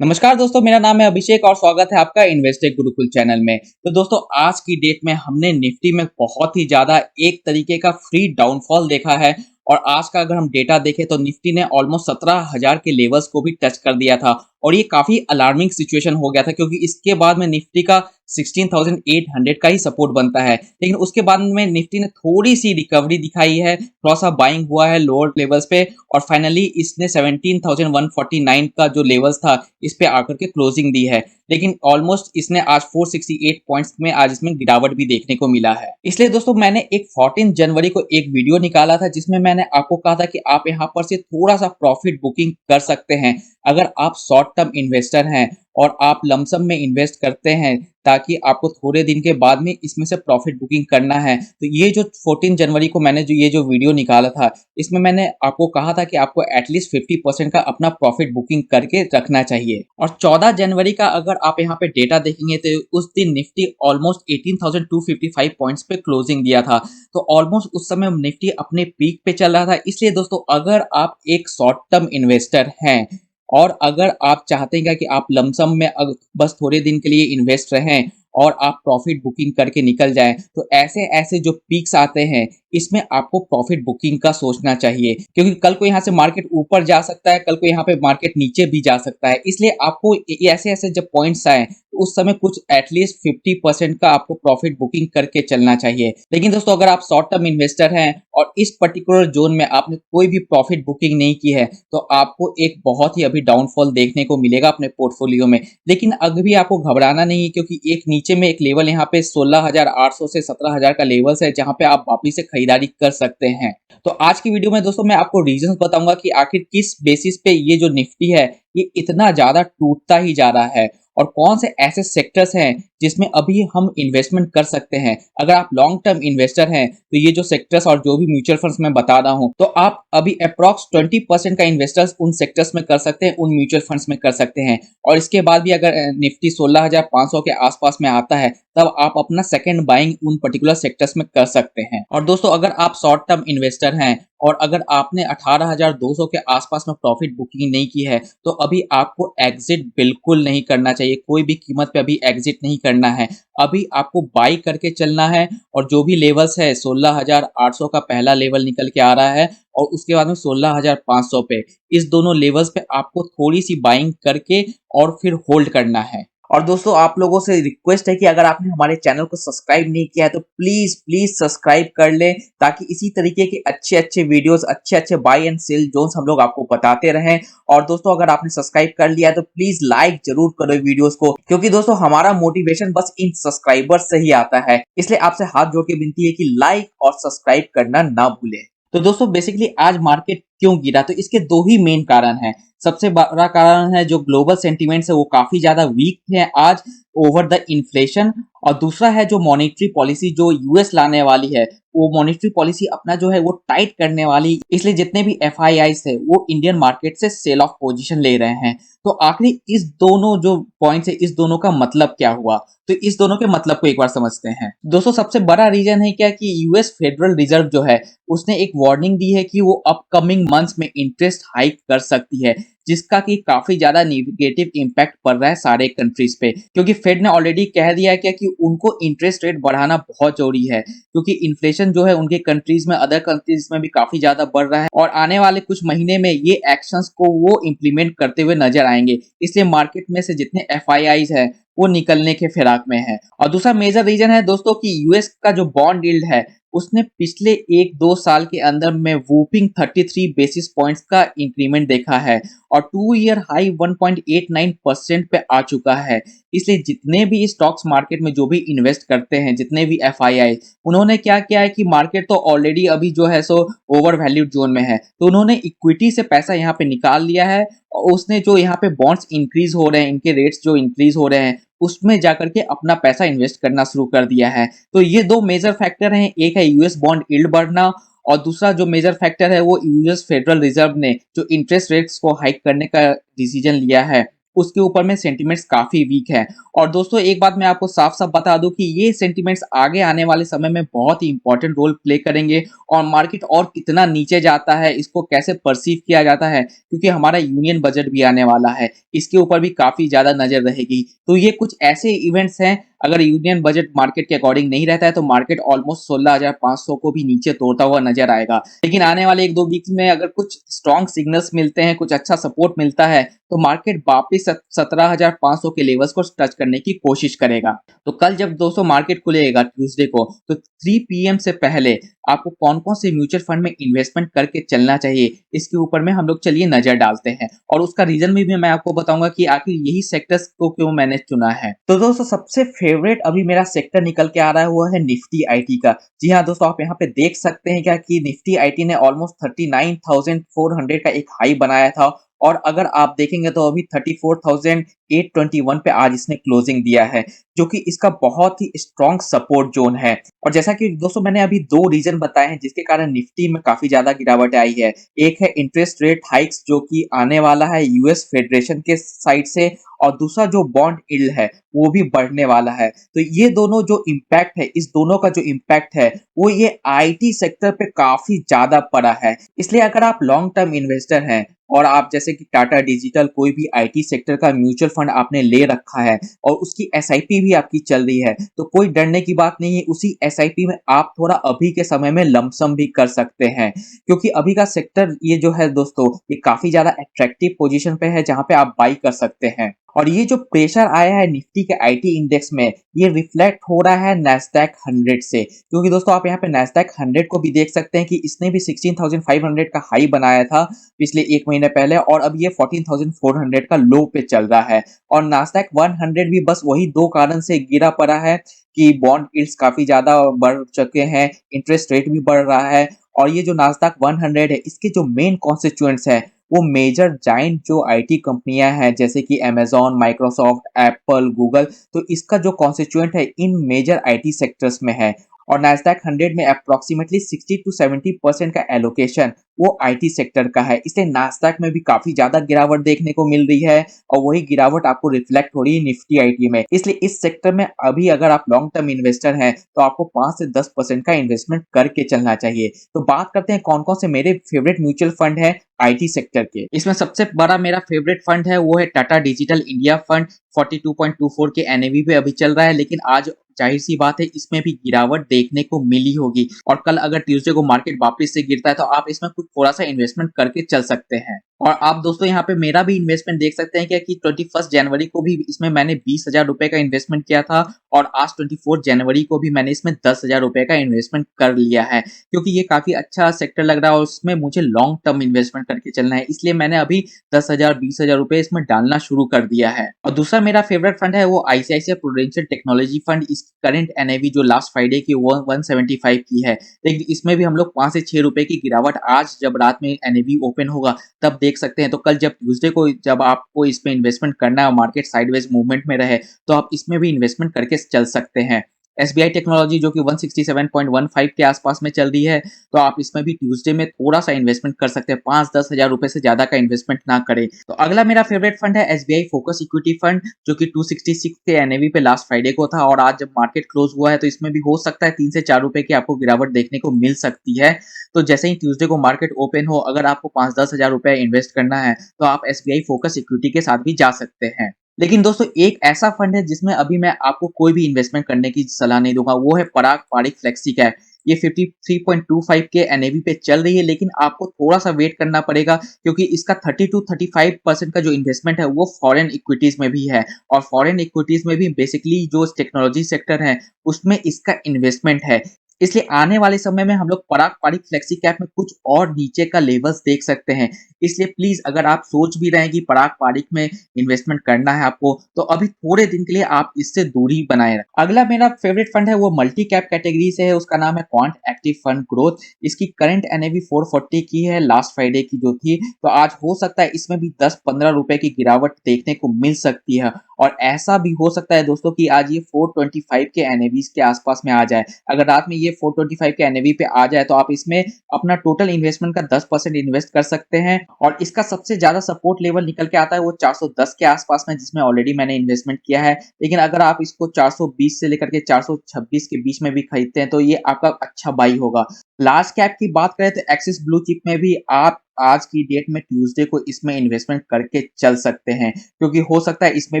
नमस्कार दोस्तों, मेरा नाम है अभिषेक और स्वागत है आपका इन्वेस्टेक गुरुकुल चैनल में। तो दोस्तों, आज की डेट में हमने निफ्टी में बहुत ही ज़्यादा एक तरीके का फ्री डाउनफॉल देखा है। और आज का अगर हम डेटा देखें तो निफ्टी ने ऑलमोस्ट 17,000 के लेवल्स को भी टच कर दिया था। और ये काफ़ी अलार्मिंग सिचुएशन हो गया था, क्योंकि इसके बाद में निफ्टी का 16,800 का ही सपोर्ट बनता है। लेकिन उसके बाद में निफ्टी ने थोड़ी सी रिकवरी दिखाई है, थोड़ा सा बाइंग हुआ है लोअर लेवल्स पे, और फाइनली इसने 17,149 का जो लेवल्स था इस पे आकर के क्लोजिंग दी है। लेकिन ऑलमोस्ट इसने आज 468 पॉइंट्स में आज इसमें गिरावट भी देखने को मिला है। इसलिए दोस्तों, मैंने एक 14 जनवरी को एक वीडियो निकाला था जिसमें मैंने आपको कहा था कि आप यहाँ पर से थोड़ा सा प्रॉफिट बुकिंग कर सकते हैं अगर आप शॉर्ट टर्म इन्वेस्टर हैं और आप लमसम में इन्वेस्ट करते हैं, ताकि आपको थोड़े दिन के बाद में इसमें से प्रॉफिट बुकिंग करना है। तो ये जो 14 जनवरी को मैंने जो वीडियो निकाला था, इसमें मैंने आपको कहा था कि आपको एटलीस्ट 50% का अपना प्रॉफिट बुकिंग करके रखना चाहिए। और 14 जनवरी का अगर आप यहाँ पे डेटा देखेंगे तो उस दिन निफ्टी ऑलमोस्ट 18,255 पॉइंट्स पे क्लोजिंग दिया था। तो ऑलमोस्ट उस समय निफ्टी अपने पीक पे चल रहा था। इसलिए दोस्तों, अगर आप एक शॉर्ट टर्म इन्वेस्टर हैं और अगर आप चाहते हैं कि आप लमसम में बस थोड़े दिन के लिए इन्वेस्ट रहें और आप प्रॉफिट बुकिंग करके निकल जाएं, तो ऐसे ऐसे जो पीक्स आते हैं इसमें आपको प्रॉफिट बुकिंग का सोचना चाहिए, क्योंकि कल को यहाँ से मार्केट ऊपर जा सकता है, कल को यहाँ पे मार्केट नीचे भी जा सकता है। इसलिए आपको ऐसे ऐसे जब पॉइंट्स आए तो उस समय कुछ एटलीस्ट 50% का आपको प्रॉफिट बुकिंग करके चलना चाहिए। लेकिन दोस्तों, अगर आप शॉर्ट टर्म इन्वेस्टर हैं और इस पर्टिकुलर जोन में आपने कोई भी प्रॉफिट बुकिंग नहीं की है, तो आपको एक बहुत ही अभी डाउनफॉल देखने को मिलेगा अपने पोर्टफोलियो में। लेकिन अभी आपको घबराना नहीं है, क्योंकि एक नीचे में एक लेवल यहाँ पे 16,800 से 17,000 का लेवल्स है, जहां पे आप वापिस से खरीदारी कर सकते हैं। तो आज की वीडियो में दोस्तों मैं आपको रीजंस बताऊंगा कि आखिर किस बेसिस पे ये जो निफ्टी है ये इतना ज्यादा टूटता ही जा रहा है, और कौन से ऐसे सेक्टर्स हैं जिसमें अभी हम इन्वेस्टमेंट कर सकते हैं। अगर आप लॉन्ग टर्म इन्वेस्टर हैं तो ये जो सेक्टर्स और जो भी म्यूचुअल फंड्स मैं बता रहा हूं, तो आप अभी अप्रॉक्स 20% का इन्वेस्टर्स उन सेक्टर्स में कर सकते हैं, उन म्यूचुअल फंड्स में कर सकते हैं। और इसके बाद भी अगर निफ्टी 16,500 के आसपास में आता है, तब आप अपना सेकंड बाइंग उन पर्टिकुलर सेक्टर्स में कर सकते हैं। और दोस्तों, अगर आप शॉर्ट टर्म इन्वेस्टर हैं और अगर आपने 18,200 के आसपास में प्रॉफिट बुकिंग नहीं की है, तो अभी आपको एग्जिट बिल्कुल नहीं करना चाहिए। कोई भी कीमत पे अभी एग्जिट नहीं करना है। अभी आपको बाई करके चलना है, और जो भी लेवल्स है 16,800 का पहला लेवल निकल के आ रहा है और उसके बाद में 16,500 पे, इस दोनों लेवल्स पे आपको थोड़ी सी बाइंग करके और फिर होल्ड करना है। और दोस्तों, आप लोगों से रिक्वेस्ट है कि अगर आपने हमारे चैनल को सब्सक्राइब नहीं किया है तो प्लीज प्लीज सब्सक्राइब कर लें, ताकि इसी तरीके के अच्छे अच्छे वीडियोस, अच्छे अच्छे बाय एंड सेल जोन्स हम लोग आपको बताते रहें। और दोस्तों, अगर आपने सब्सक्राइब कर लिया है तो प्लीज लाइक जरूर करो वीडियोस को, क्योंकि दोस्तों हमारा मोटिवेशन बस इन सब्सक्राइबर्स से ही आता है। इसलिए आपसे हाथ जोड़ के विनती है कि लाइक और सब्सक्राइब करना ना भूलें। तो दोस्तों, बेसिकली आज मार्केट क्यों गिरा, तो इसके दो ही मेन कारण हैं। सबसे बड़ा कारण है जो ग्लोबल सेंटीमेंट्स है वो काफी ज्यादा वीक थे आज ओवर द इन्फ्लेशन। और दूसरा है जो मॉनेटरी पॉलिसी जो यूएस लाने वाली है, वो मॉनेटरी पॉलिसी अपना जो है वो टाइट करने वाली, इसलिए जितने भी एफआईआईस है वो इंडियन मार्केट से सेल ऑफ पोजीशन ले रहे हैं। तो आखिरी इस दोनों जो पॉइंट्स है, इस दोनों का मतलब क्या हुआ, तो इस दोनों के मतलब को एक बार समझते हैं। दोस्तों, सबसे बड़ा रीजन है क्या कि यूएस फेडरल रिजर्व जो है उसने एक वार्निंग दी है कि वो अपकमिंग मंथ्स में इंटरेस्ट हाइक कर सकती है, जिसका कि काफी ज्यादा नेगेटिव इंपैक्ट पड़ रहा है सारे कंट्रीज पे। क्योंकि फेड ने ऑलरेडी कह दिया है क्या कि उनको इंटरेस्ट रेट बढ़ाना बहुत जरूरी है, क्योंकि इन्फ्लेशन जो है उनके कंट्रीज में, अदर कंट्रीज में भी काफी ज्यादा बढ़ रहा है, और आने वाले कुछ महीने में ये एक्शंस को वो इंप्लीमेंट करते हुए नजर आएंगे। इसलिए मार्केट में से जितने एफआईआईज है वो निकलने के फिराक में है। और दूसरा मेजर रीजन है दोस्तों कि यूएस का जो बॉन्ड यील्ड है उसने पिछले 1-2 साल के अंदर में वूपिंग 33 बेसिस पॉइंट्स का इंक्रीमेंट देखा है, और 2 ईयर हाई 1.89% पे आ चुका है। इसलिए जितने भी स्टॉक्स मार्केट में जो भी इन्वेस्ट करते हैं, जितने भी एफआईआई, उन्होंने क्या किया है कि मार्केट तो ऑलरेडी अभी जो है सो ओवर वैल्यूड जोन में है, तो उन्होंने इक्विटी से पैसा यहाँ पे निकाल लिया है, और उसने जो यहाँ पे बॉन्ड्स इंक्रीज हो रहे हैं, इनके रेट्स जो इंक्रीज हो रहे हैं, उसमें जाकर के अपना पैसा इन्वेस्ट करना शुरू कर दिया है। तो ये दो मेजर फैक्टर हैं, एक है यूएस बॉन्ड यील्ड बढ़ना, और दूसरा जो मेजर फैक्टर है वो यूएस फेडरल रिजर्व ने जो इंटरेस्ट रेट्स को हाइक करने का डिसीजन लिया है उसके ऊपर में सेंटिमेंट्स काफी वीक है। और दोस्तों एक बात मैं आपको साफ-साफ बता दूं कि ये सेंटिमेंट्स आगे आने वाले समय में बहुत ही इंपॉर्टेंट रोल प्ले करेंगे और मार्केट और कितना नीचे जाता है, इसको कैसे परसीव किया जाता है, क्योंकि हमारा यूनियन बजट भी आने वाला है। इसके ऊपर भी काफ़ी ज़्यादा नज़र रहेगी। तो ये कुछ ऐसे इवेंट्स हैं, अगर यूनियन बजट मार्केट के अकॉर्डिंग नहीं रहता है तो मार्केट ऑलमोस्ट 16,500 को भी नीचे तोड़ता हुआ नज़र आएगा। लेकिन आने वाले 1-2 वीक्स में अगर कुछ स्ट्रॉन्ग सिग्नल्स मिलते हैं, कुछ अच्छा सपोर्ट मिलता है, तो मार्केट वापस 17,500 के लेवल्स को टच करने की कोशिश करेगा। तो कल जब दोस्तों मार्केट खुलेगा ट्यूसडे को, तो 3 पीएम से पहले आपको कौन-कौन से म्यूचुअल फंड में इन्वेस्टमेंट करके चलना चाहिए, इसके ऊपर में हम लोग चलिए नज़र डालते हैं। और उसका रीज़न भी मैं आपको बताऊँगा कि आखिर यही सेक्टर्स को क्यों मैंने चुना है। तो दोस्तों सबसे फेवरेट अभी मेरा सेक्टर निकल के आ रहा है वो है निफ्टी आईटी का। जी हाँ दोस्तों, आप यहाँ पे देख सकते हैं क्या कि निफ्टी आईटी ने ऑलमोस्ट 39,400 का एक हाई बनाया था और अगर आप देखेंगे तो अभी 34,821 पे आज इसने क्लोजिंग दिया है, जो कि इसका बहुत ही स्ट्रॉन्ग सपोर्ट जोन है। और जैसा कि दोस्तों मैंने अभी 2 रीज़न बताए हैं जिसके कारण निफ्टी में काफ़ी ज़्यादा गिरावट आई है। एक है इंटरेस्ट रेट हाइक्स जो कि आने वाला है यूएस फेडरेशन के साइड से, और दूसरा जो बॉन्ड यील्ड है वो भी बढ़ने वाला है। तो ये दोनों जो इम्पैक्ट है, इस दोनों का जो इम्पैक्ट है वो ये आईटी सेक्टर पे काफ़ी ज़्यादा पड़ा है। इसलिए अगर आप लॉन्ग टर्म इन्वेस्टर हैं और आप जैसे कि टाटा डिजिटल कोई भी आईटी सेक्टर का म्यूचुअल फंड आपने ले रखा है और उसकी एसआईपी भी आपकी चल रही है, तो कोई डरने की बात नहीं है। उसी एसआईपी में आप थोड़ा अभी के समय में लमसम भी कर सकते हैं, क्योंकि अभी का सेक्टर ये जो है दोस्तों, ये काफ़ी ज़्यादा अट्रैक्टिव पोजीशन पे है जहाँ पे आप बाई कर सकते हैं। और ये जो प्रेशर आया है निफ्टी के आईटी इंडेक्स में, ये रिफ्लेक्ट हो रहा है नैस्डैक 100 से, क्योंकि दोस्तों आप यहाँ पे नैस्डैक 100 को भी देख सकते हैं कि इसने भी 16,500 का हाई बनाया था पिछले 1 महीने पहले, और अब ये 14,400 का लो पे चल रहा है। और नास्डैक 100 भी बस वही 2 कारण से गिरा पड़ा है कि बॉन्ड यील्ड्स काफ़ी ज़्यादा बढ़ चुके हैं, इंटरेस्ट रेट भी बढ़ रहा है। और ये जो नास्डैक 100 है, इसके जो मेन कॉन्स्टिट्यूएंट्स हैं वो मेजर जायंट जो आईटी कंपनियां हैं जैसे कि अमेज़न, माइक्रोसॉफ्ट, एप्पल, गूगल, तो इसका जो कॉन्स्टिट्यूएंट है इन मेजर आईटी सेक्टर्स में है। और नैस्डैक 100 में अप्रॉक्सिमेटली 60 टू 70% का एलोकेशन वो आईटी सेक्टर का है, इसलिए नैस्डैक में भी काफी ज्यादा गिरावट देखने को मिल रही है और वही गिरावट आपको रिफ्लेक्ट हो रही है निफ्टी आईटी में। इसलिए इस सेक्टर में अभी अगर आप लॉन्ग टर्म इन्वेस्टर हैं तो आपको 5 से 10% का इन्वेस्टमेंट करके चलना चाहिए। तो बात करते हैं कौन कौन से मेरे फेवरेट म्यूचुअल फंड है आईटी सेक्टर के। इसमें सबसे बड़ा मेरा फेवरेट फंड है वो है टाटा डिजिटल इंडिया फंड। 42.24 के एनएवी पे अभी चल रहा है, लेकिन आज जाहिर सी बात है इसमें भी गिरावट देखने को मिली होगी, और कल अगर ट्यूसडे को मार्केट वापस से गिरता है तो आप इसमें कुछ थोड़ा सा इन्वेस्टमेंट करके चल सकते हैं। और आप दोस्तों यहाँ पे मेरा भी इन्वेस्टमेंट देख सकते हैं क्या कि 21 जनवरी को भी इसमें मैंने 20,000 रुपए का इन्वेस्टमेंट किया था, और आज 24 जनवरी को भी मैंने इसमें 10,000 रुपए का इन्वेस्टमेंट कर लिया है, क्योंकि ये काफी अच्छा सेक्टर लग रहा है और उसमें मुझे लॉन्ग टर्म इन्वेस्टमेंट करके चलना है, इसलिए मैंने अभी 10,000 20,000 रुपए इसमें डालना शुरू कर दिया है। और दूसरा मेरा फेवरेट फंड है वो आईसीआईसीआई प्रूडेंशियल टेक्नोलॉजी फंड। इसकी करंट एनएवी जो लास्ट फ्राइडे की 175 की है, लेकिन इसमें भी हम लोग 5 से 6 रुपए की गिरावट आज जब रात में एनएवी ओपन होगा तब देख सकते हैं। तो कल जब ट्यूसडे को जब आपको इसमें इन्वेस्टमेंट करना है और मार्केट साइडवेज मूवमेंट में रहे तो आप इसमें भी इन्वेस्टमेंट करके चल सकते हैं। एसबीआई टेक्नोलॉजी जो कि 167.15 के आसपास में चल रही है, तो आप इसमें भी ट्यूसडे में थोड़ा सा इन्वेस्टमेंट कर सकते हैं, 5-10 हजार रुपए से ज्यादा का इन्वेस्टमेंट ना करें। तो अगला मेरा फेवरेट फंड है एसबीआई फोकस इक्विटी फंड, जो कि 266 के एनएवी पे लास्ट फ्राइडे को था, और आज जब मार्केट क्लोज हुआ है तो इसमें भी हो सकता है 3 से 4 रुपए की आपको गिरावट देखने को मिल सकती है। तो जैसे ही ट्यूसडे को मार्केट ओपन हो, अगर आपको 5-10 हजार रुपए इन्वेस्ट करना है तो आप एसबीआई फोकस इक्विटी के साथ भी जा सकते हैं। लेकिन दोस्तों एक ऐसा फंड है जिसमें अभी मैं आपको कोई भी इन्वेस्टमेंट करने की सलाह नहीं दूंगा, वो है पराग पारिक फ्लेक्सी कैप। ये 53.25 के एनएवी पे चल रही है, लेकिन आपको थोड़ा सा वेट करना पड़ेगा, क्योंकि इसका 30 टू 35% का जो इन्वेस्टमेंट है वो फॉरेन इक्विटीज में भी है, और फॉरेन इक्विटीज में भी बेसिकली जो टेक्नोलॉजी सेक्टर है उसमें इसका इन्वेस्टमेंट है। इसलिए आने वाले समय में हम लोग पराग पारिक फ्लेक्सी कैप में कुछ और नीचे का लेवल्स देख सकते हैं। इसलिए प्लीज अगर आप सोच भी रहे हैं कि पराग पारिक में इन्वेस्टमेंट करना है आपको, तो अभी थोड़े दिन के लिए आप इससे दूरी बनाए रखें। अगला मेरा फेवरेट फंड है वो मल्टी कैप कैटेगरी से है, उसका नाम है क्वांट एक्टिव फंड ग्रोथ। इसकी करंट एनएवी 440 की है लास्ट फ्राइडे की जो थी, तो आज हो सकता है इसमें भी 10-15 रुपए की गिरावट देखने को मिल सकती है। और ऐसा भी हो सकता है दोस्तों कि आज ये 425 के एनएवीज के आसपास में आ जाए। अगर रात में ये 425 के एनएवी पे आ जाए तो आप इसमें अपना टोटल इन्वेस्टमेंट का 10% इन्वेस्ट कर सकते हैं और इसका सबसे ज्यादा सपोर्ट लेवल निकल के आता है वो 410 के आसपास में, जिसमें ऑलरेडी मैंने इन्वेस्टमेंट किया है। लेकिन अगर आप इसको 420 से लेकर के 426 के बीच में भी खरीदते हैं तो ये आपका अच्छा बाई होगा। लार्ज कैप की बात करें तो एक्सिस ब्लू चिप में भी आप आज की डेट में ट्यूसडे को इसमें इन्वेस्टमेंट करके चल सकते हैं, क्योंकि हो सकता है इसमें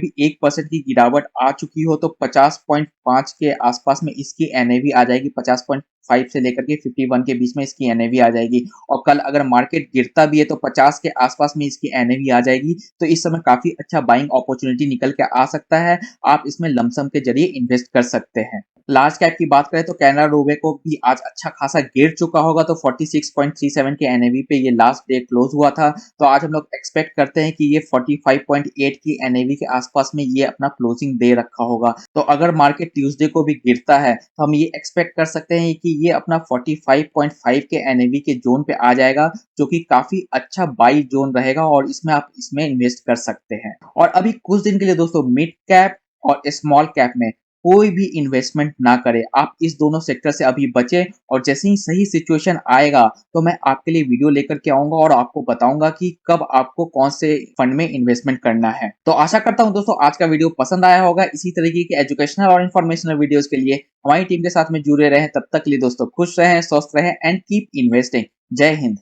भी 1% की गिरावट आ चुकी हो तो 50.5 के आसपास में इसकी एनएवी आ जाएगी। 50.5 से लेकर के 51 के बीच में इसकी एनएवी आ जाएगी और कल अगर मार्केट गिरता भी है तो 50 के आसपास में इसकी एनएवी आ जाएगी। तो इस समय काफी अच्छा बाइंग अपॉर्चुनिटी निकल के आ सकता है, आप इसमें लमसम के जरिए इन्वेस्ट कर सकते हैं। लार्ज कैप की बात करें तो कैनरा रोबेको भी आज अच्छा खासा गिर चुका होगा, तो 46.37 के एनएवी पे ये लास्ट डे क्लोज हुआ था। तो आज हम लोग एक्सपेक्ट करते हैं कि ये 45.8 की एनएवी के आसपास में ये अपना क्लोजिंग दे रखा होगा। तो अगर मार्केट ट्यूसडे को भी गिरता है तो हम ये एक्सपेक्ट कर सकते हैं कि ये अपना 45.5 के एनएवी के जोन पे आ जाएगा, जो कि काफी अच्छा बाई जोन रहेगा और इसमें आप इसमें इन्वेस्ट कर सकते हैं। और अभी कुछ दिन के लिए दोस्तों मिड कैप और स्मॉल कैप में कोई भी इन्वेस्टमेंट ना करें। आप इस दोनों सेक्टर से अभी बचें और जैसे ही सही सिचुएशन आएगा तो मैं आपके लिए वीडियो लेकर के आऊंगा और आपको बताऊंगा कि कब आपको कौन से फंड में इन्वेस्टमेंट करना है। तो आशा करता हूं दोस्तों आज का वीडियो पसंद आया होगा। इसी तरीके के एजुकेशनल और इन्फॉर्मेशनल वीडियोस के लिए हमारी टीम के साथ में जुड़े रहें। तब तक के लिए दोस्तों खुश रहें, स्वस्थ रहें एंड कीप इन्वेस्टिंग। जय हिंद।